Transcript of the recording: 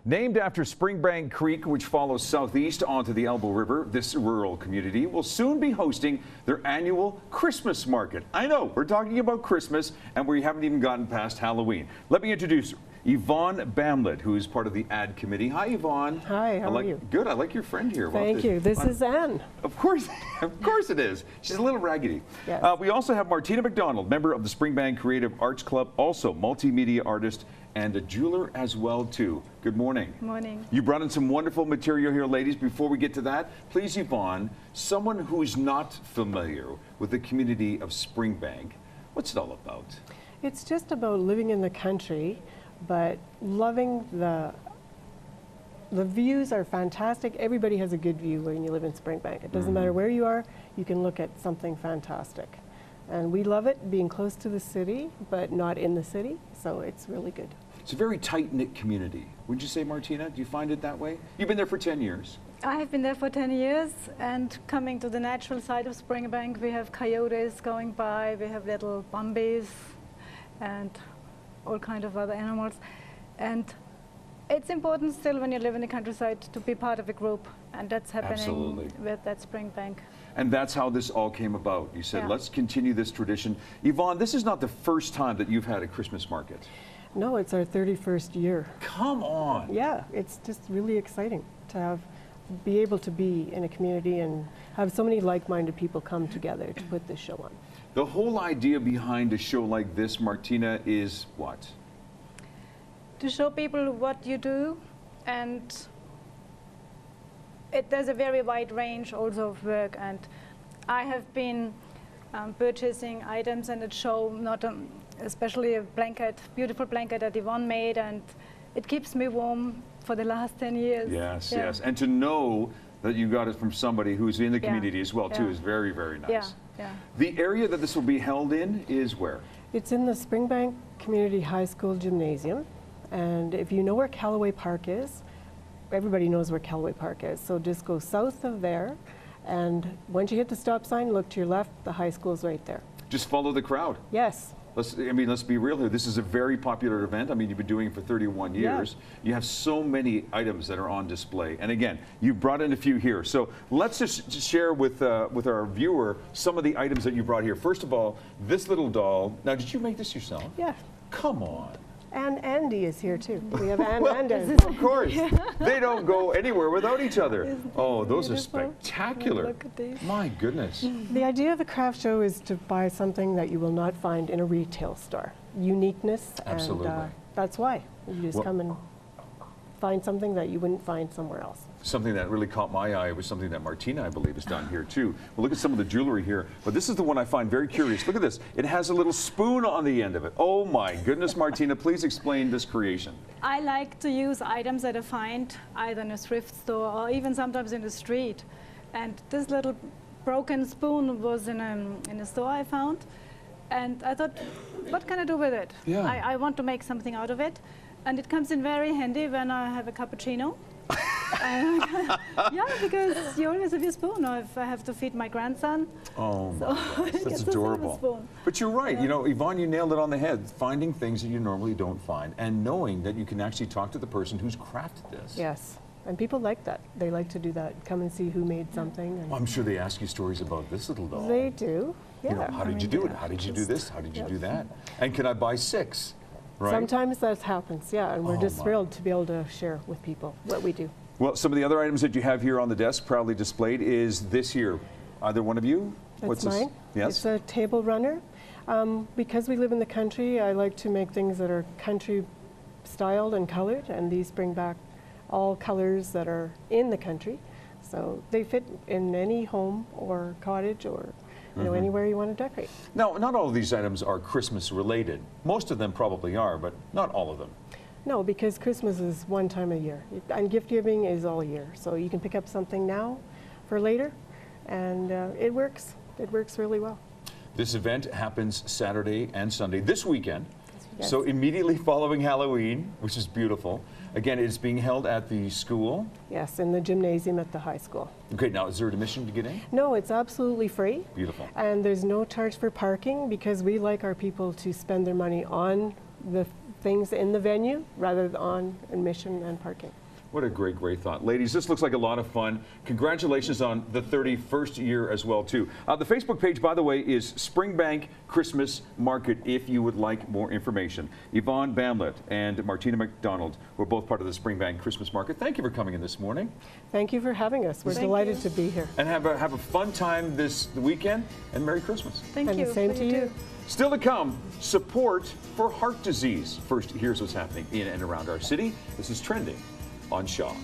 Named after Springbank Creek, which follows southeast onto the Elbow River, this rural community will soon be hosting their annual Christmas market. I know, we're talking about Christmas, and we haven't even gotten past Halloween. Let me introduce Yvonne Bamlett, who is part of the ad committee. Hi, Yvonne. Hi, how are you? Good. I like your friend here. Thank you. This is Anne. Of course it is. She's a little raggedy. Yes. We also have Martina McDonald, member of the Springbank Creative Arts Club, also multimedia artist and a jeweler as well too. Good morning. Morning. You brought in some wonderful material here, ladies. Before we get to that, please, Yvonne, someone who's not familiar with the community of Springbank, what's it all about? It's just about living in the country, but loving the views are fantastic. Everybody has a good view when you live in Springbank. It doesn't matter where you are, you can look at something fantastic. And we love it, being close to the city, but not in the city, so it's really good. It's a very tight-knit community. Wouldn't you say, Martina? Do you find it that way? You've been there for 10 years. I have been there for 10 years, and coming to the natural side of Springbank, we have coyotes going by, we have little bumbies, and all kind of other animals. And it's important still when you live in the countryside to be part of a group, and that's happening with that Springbank. And that's how this all came about. You said, let's continue this tradition. Yvonne, this is not the first time that you've had a Christmas market. No, it's our 31st year. Come on. Yeah, it's just really exciting to be able to be in a community and have so many like-minded people come together to put this show on. The whole idea behind a show like this, Martina, is what? To show people what you do, and there's a very wide range also of work, and I have been purchasing items and it show not especially a blanket, beautiful blanket that Yvonne made, and it keeps me warm for the last 10 years. Yes, yes, and to know that you got it from somebody who's in the community as well too is very, very nice. Yeah. The area that this will be held in is where? It's in the Springbank Community High School Gymnasium, and if you know where Callaway Park is, everybody knows where Callaway Park is, so just go south of there, and once you hit the stop sign, look to your left, the high school's right there. Just follow the crowd. Yes. Let's be real here. This is a very popular event. I mean, you've been doing it for 31 years. You have so many items that are on display. And again, you've brought in a few here. So let's just share with our viewer some of the items that you brought here. First of all, this little doll. Now, did you make this yourself? Yeah. Come on. And Andy is here too. We have Anne and Andy. Of course. They don't go anywhere without each other. Oh, those are spectacular. Look at these. My goodness. The idea of the craft show is to buy something that you will not find in a retail store. Uniqueness. Absolutely. And that's why. You just come and find something that you wouldn't find somewhere else. Something that really caught my eye was something that Martina, I believe, has done here too. Well, look at some of the jewelry here, but this is the one I find very curious. Look at this. It has a little spoon on the end of it. Oh my goodness, Martina, please explain this creation. I like to use items that I find either in a thrift store or even sometimes in the street. And this little broken spoon was in a store I found, and I thought, what can I do with it? Yeah. I want to make something out of it, and it comes in very handy when I have a cappuccino. Yeah, because you always have your spoon, or if I have to feed my grandson. Oh my gosh, that's adorable. But you're right, you know, Yvonne, you nailed it on the head. Finding things that you normally don't find, and knowing that you can actually talk to the person who's crafted this. Yes, and people like that. They like to do that. Come and see who made something. And I'm sure they ask you stories about this little doll. They do. Yeah. You know, how did you do it? How did you do this? How did you do that? And can I buy 6? Right? Sometimes that happens, yeah, and we're just thrilled to be able to share with people what we do. Well, some of the other items that you have here on the desk, proudly displayed, is this here. Either one of you? That's mine. Yes? It's a table runner. Because we live in the country, I like to make things that are country styled and colored, and these bring back all colors that are in the country. So they fit in any home or cottage or you know, anywhere you want to decorate. Now, not all of these items are Christmas related. Most of them probably are, but not all of them. No, because Christmas is one time a year, and gift giving is all year. So you can pick up something now for later, and it works. It works really well. This event happens Saturday and Sunday, this weekend. Yes. So immediately following Halloween, which is beautiful. Again, it's being held at the school. Yes, in the gymnasium at the high school. Okay, now is there admission to get in? No, it's absolutely free. Beautiful. And there's no charge for parking because we like our people to spend their money on the things in the venue rather than on admission and parking. What a great, great thought. Ladies, this looks like a lot of fun. Congratulations on the 31st year as well, too. The Facebook page, by the way, is Springbank Christmas Market if you would like more information. Yvonne Bamlett and Martina McDonald were both part of the Springbank Christmas Market. Thank you for coming in this morning. Thank you for having us. We're delighted to be here. And have a fun time this weekend, and Merry Christmas. Thank And you. the same for to you. too. Still to come, support for heart disease. First, here's what's happening in and around our city. This is Trending on Shaw.